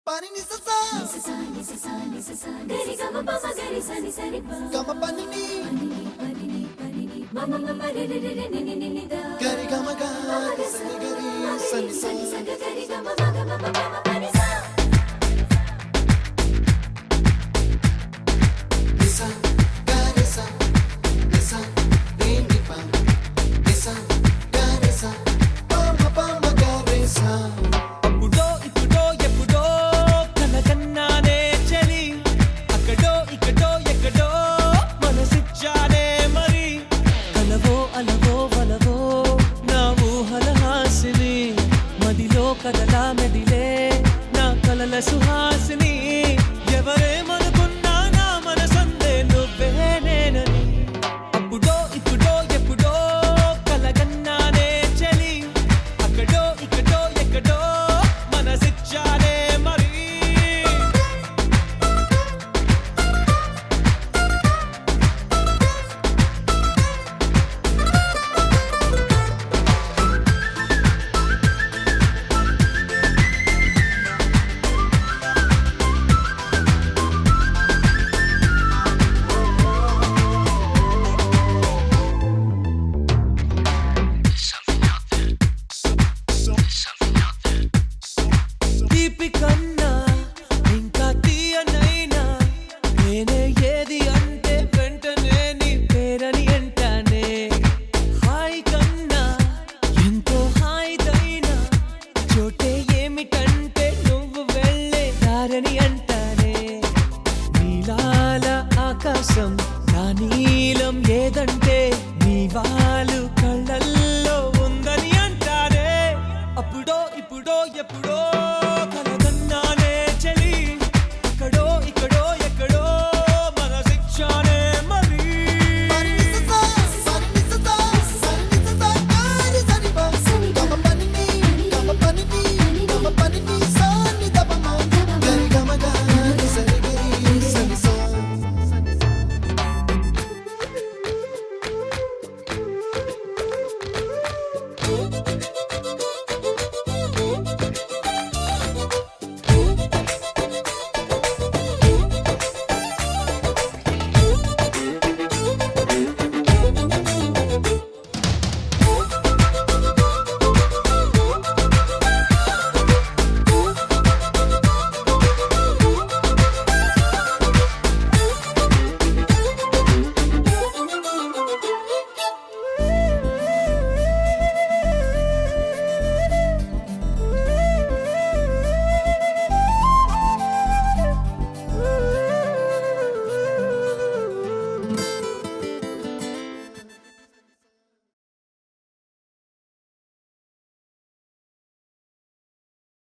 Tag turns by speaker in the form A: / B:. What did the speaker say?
A: Pani ni sa sa gari ga ma pa ma gari sa ni sa ri pa ga ma pa ni ma ma ma ma re re re re ni ni da gari ga ma ga sa ni gari sa ni sa gari ga ma ma ga ma pa ma pa ni sa ni sa gari sa ni sa ni ni pa ni sa gari sa pa ma gari sa
B: కదలా మెదిలే నా కలల సుహాసిని ఎవరేమనుకున్నా నా మనసందే నువ్వే నేనని అప్పుడో ఇప్పుడో ఎప్పుడో కలగన్నానే చలి అక్కడో ఇక్కడో ఎక్కడో మనసిచ్చానే మరి కన్నా ఇంకా తీయనైనా నేనే ఏది అంటే వెంటనే నీ పేరని అంటానే హాయ్ కన్నా ఎంతో హాయిదైనా చోటే ఏమిటంటే నువ్వు వెళ్ళే దారని అంటానే నీలాల ఆకాశం నా